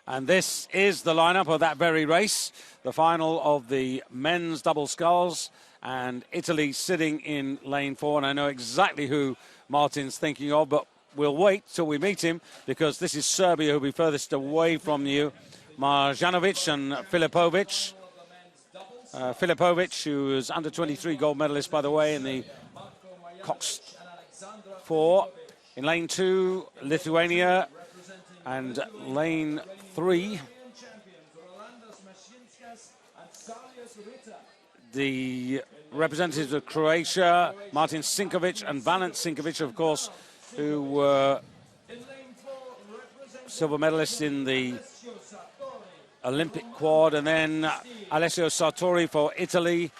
And this is the lineup of that very race, the final of the men's double sculls, and Italy sitting in lane 4. And I know exactly who Martin's thinking of, but we'll wait till we meet him, because this is Serbia, who'll be furthest away from you. Marjanovic and Filipovic. Filipovic, who is under 23 gold medalist, by the way, in the Cox 4. In lane 2, Lithuania, and lane 3, the representatives of Croatia, Martin Sinkovic and Valent Sinkovic, of course, who were silver medalists in the Olympic quad, and then Alessio Sartori for Italy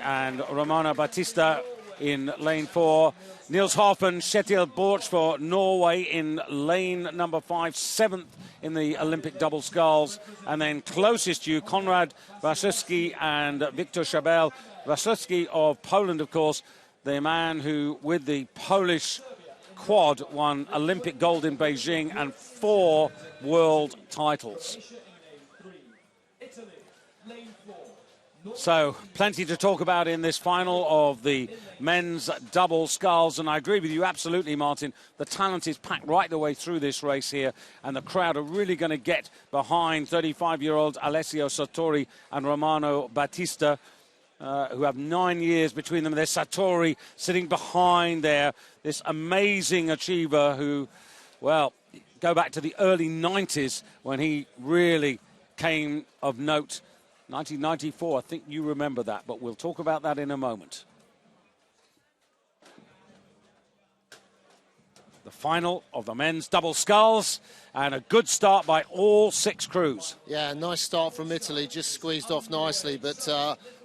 and Romano Battista in lane 4. Niels Hoff and Kjetil Borch for Norway in lane number 5, 7th in the Olympic double sculls. And then closest to you, Konrad Wasilewski and Viktor Szabel. Wasilewski of Poland, of course, the man who, with the Polish quad, won Olympic gold in Beijing and 4 world titles. So, plenty to talk about in this final of the men's double sculls. And I agree with you absolutely, Martin. The talent is packed right the way through this race here. And the crowd are really going to get behind 35-year-old Alessio Sartori and Romano Battista, who have 9 years between them. There's Sartori sitting behind there, this amazing achiever who, well, go back to the early 90s when he really came of note. 1994, I think you remember that, but we'll talk about that in a moment. The final of the men's double sculls, and a good start by all 6 crews. Yeah, nice start from Italy, just squeezed off nicely, but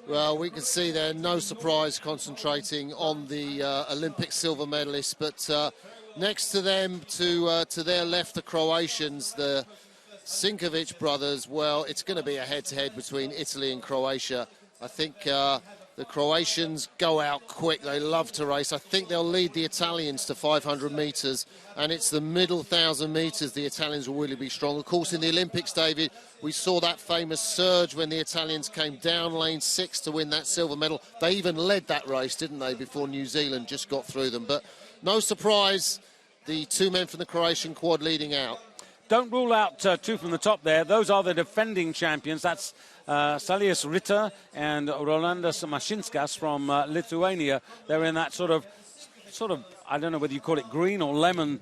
well, we can see there, no surprise, concentrating on the Olympic silver medalists, but next to them, to their left, the Croatians, the Sinkovic brothers. Well, it's going to be a head-to-head between Italy and Croatia. I think the Croatians go out quick. They love to race. I think they'll lead the Italians to 500 metres, and it's the middle 1,000 metres the Italians will really be strong. Of course, in the Olympics, David, we saw that famous surge when the Italians came down lane 6 to win that silver medal. They even led that race, didn't they, before New Zealand just got through them. But no surprise, the 2 men from the Croatian quad leading out. Don't rule out 2 from the top there. Those are the defending champions. That's Salius Ritter and Rolandas Mashinskas from Lithuania. They're in that sort of, I don't know whether you call it green or lemon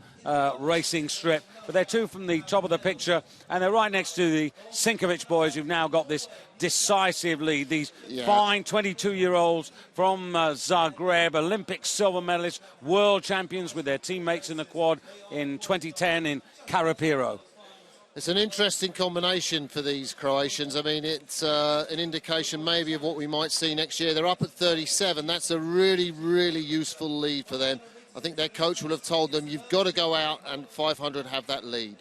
racing strip, but they're 2 from the top of the picture, and they're right next to the Sinkovic boys, who've now got this decisive lead. These fine 22-year-olds from Zagreb, Olympic silver medalists, world champions with their teammates in the quad in 2010 in Carapiro. It's an interesting combination for these Croatians. I mean, it's an indication maybe of what we might see next year. They're up at 37. That's a really, really useful lead for them. I think their coach will have told them, you've got to go out and 500 have that lead.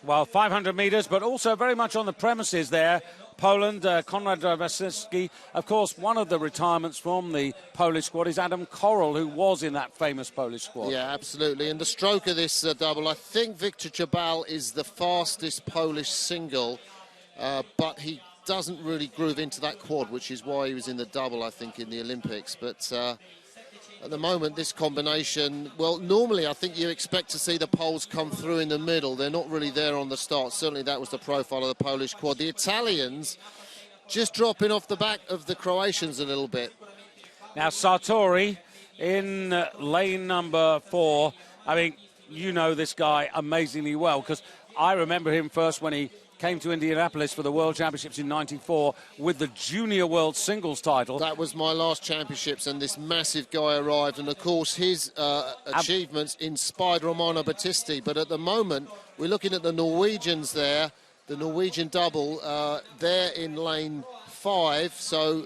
Well, 500 metres, but also very much on the premises there. Poland, Konrad Wasilewski. Of course, one of the retirements from the Polish squad is Adam Korol, who was in that famous Polish squad. Yeah, absolutely. And the stroke of this double, I think Viktor Szabel is the fastest Polish single, but he doesn't really groove into that quad, which is why he was in the double, I think, in the Olympics. But at the moment, this combination, well, normally I think you expect to see the Poles come through in the middle. They're not really there on the start. Certainly that was the profile of the Polish quad. The Italians just dropping off the back of the Croatians a little bit. Now, Sartori in lane number 4. I mean, you know this guy amazingly well, because I remember him first when he came to Indianapolis for the World Championships in '94 with the Junior World Singles title. That was my last championships, and this massive guy arrived, and of course his achievements inspired Romano Battisti. But at the moment, we're looking at the Norwegians there, the Norwegian double. They're in lane 5, so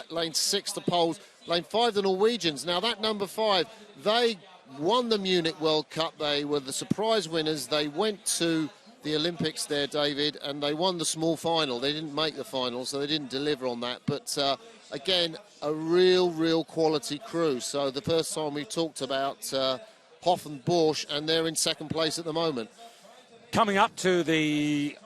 lane 6 the Poles, lane 5 the Norwegians. Now that number 5, they won the Munich World Cup. They were the surprise winners. They went to the Olympics there, David, and they won the small final. They didn't make the final, so they didn't deliver on that. But again, a real quality crew. So the first time we talked about Hoff and Borch, and they're in second place at the moment. Coming up to the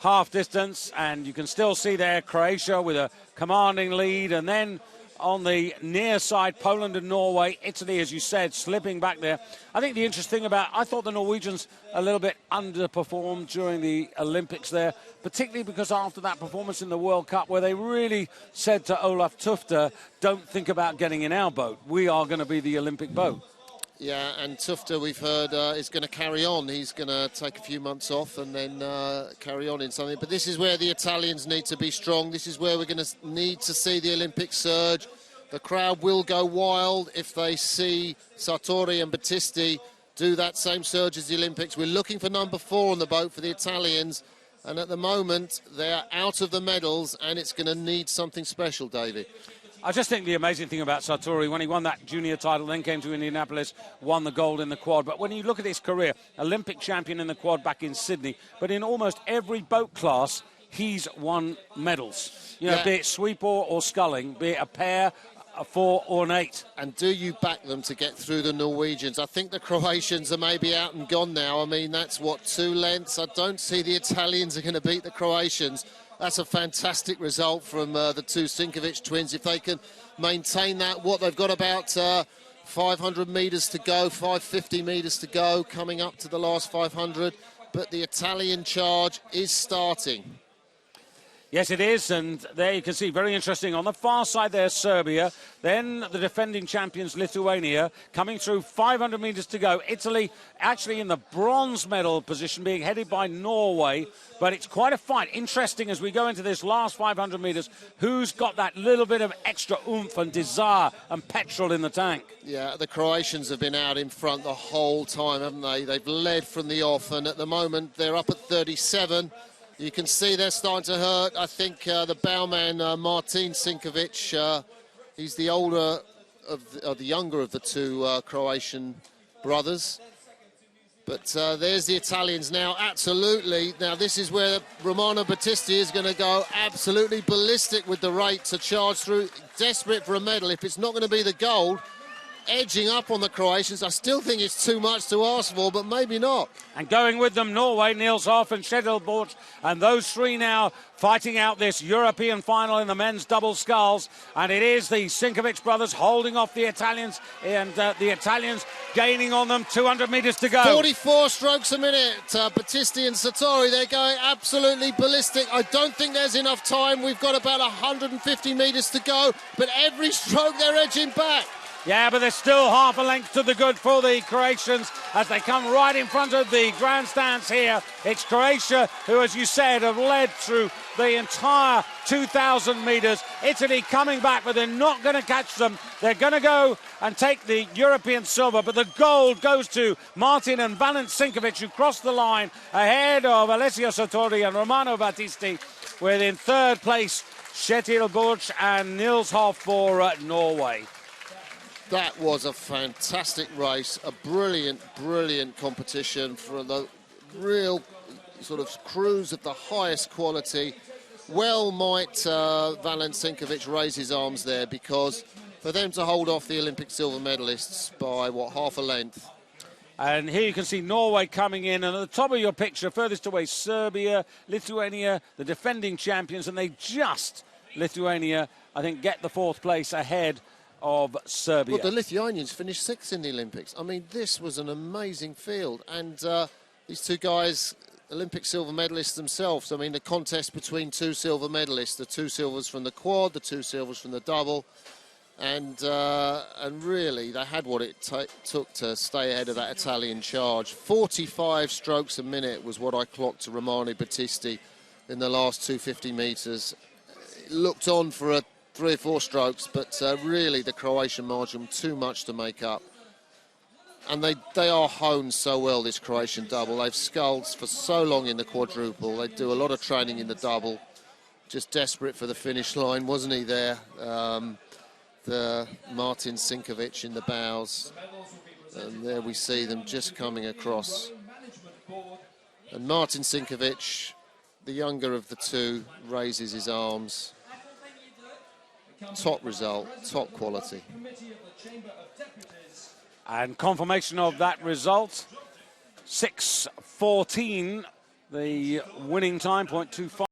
half distance, and you can still see there Croatia with a commanding lead, and then on the near side, Poland and Norway. Italy, as you said, slipping back there. I think the interesting I thought the Norwegians a little bit underperformed during the Olympics there, particularly because after that performance in the World Cup where they really said to Olaf Tufte, don't think about getting in our boat. We are going to be the Olympic boat. Yeah, and Tufte, we've heard, is going to carry on. He's going to take a few months off and then carry on in something. But this is where the Italians need to be strong. This is where we're going to need to see the Olympic surge. The crowd will go wild if they see Sartori and Battisti do that same surge as the Olympics. We're looking for number 4 on the boat for the Italians. And at the moment, they're out of the medals, and it's going to need something special, David. I just think the amazing thing about Sartori, when he won that junior title, then came to Indianapolis, won the gold in the quad. But when you look at his career, Olympic champion in the quad back in Sydney, but in almost every boat class, he's won medals. You know, be it sweep or sculling, be it a pair, a 4 or an 8. And do you back them to get through the Norwegians? I think the Croatians are maybe out and gone now. I mean, that's 2 lengths. I don't see the Italians are going to beat the Croatians. That's a fantastic result from the 2 Sinkovic twins. If they can maintain that, they've got about 500 metres to go, 550 metres to go, coming up to the last 500. But the Italian charge is starting. Yes, it is, and there you can see, very interesting. On the far side there, Serbia. Then the defending champions, Lithuania, coming through, 500 metres to go. Italy actually in the bronze medal position, being headed by Norway. But it's quite a fight. Interesting as we go into this last 500 metres, who's got that little bit of extra oomph and desire and petrol in the tank. Yeah, the Croatians have been out in front the whole time, haven't they? They've led from the off, and at the moment they're up at 37. You can see they're starting to hurt. I think the bowman, Martin Sinkovic, he's the older of the younger of the 2 Croatian brothers. But there's the Italians now, absolutely. Now, this is where Romano Battisti is going to go absolutely ballistic with the rate to charge through, desperate for a medal. If it's not going to be the gold, edging up on the Croatians. I still think it's too much to ask for, but maybe not. And going with them, Norway, Niels Hoff and Kjetil Borch, and those 3 now fighting out this European final in the men's double sculls. And it is the Sinkovic brothers holding off the Italians, and the Italians gaining on them. 200 metres to go. 44 strokes a minute. Battisti and Sartori, they're going absolutely ballistic. I don't think there's enough time. We've got about 150 metres to go, but every stroke they're edging back. Yeah, but there's still half a length to the good for the Croatians as they come right in front of the grandstands here. It's Croatia who, as you said, have led through the entire 2,000 metres. Italy coming back, but they're not going to catch them. They're going to go and take the European silver, but the gold goes to Martin and Valent Sinkovic, who crossed the line ahead of Alessio Sartori and Romano Battisti, with in 3rd place Kjetil Borch and Niels Hoff for Norway. That was a fantastic race, a brilliant, brilliant competition for the real sort of crews of the highest quality. Well might Valent Sinkovic raise his arms there, because for them to hold off the Olympic silver medalists by, half a length. And here you can see Norway coming in, and at the top of your picture, furthest away, Serbia, Lithuania, the defending champions, and they just, Lithuania, I think, get the 4th place ahead of Serbia. Well, the Lithuanians finished 6th in the Olympics. I mean, this was an amazing field. And these 2 guys, Olympic silver medalists themselves. I mean, the contest between 2 silver medalists, the 2 silvers from the quad, the 2 silvers from the double. And really, they had what it took to stay ahead of that Italian charge. 45 strokes a minute was what I clocked to Romano Battisti in the last 250 metres. It looked on for 3 or 4 strokes, but really the Croatian margin too much to make up. And they are honed so well, this Croatian double. They've sculled for so long in the quadruple. They do a lot of training in the double. Just desperate for the finish line, wasn't he there? The Martin Sinkovic in the bows. And there we see them just coming across. And Martin Sinkovic, the younger of the 2, raises his arms. Top result, top quality. And confirmation of that result, 6:14 the winning time, 0.25.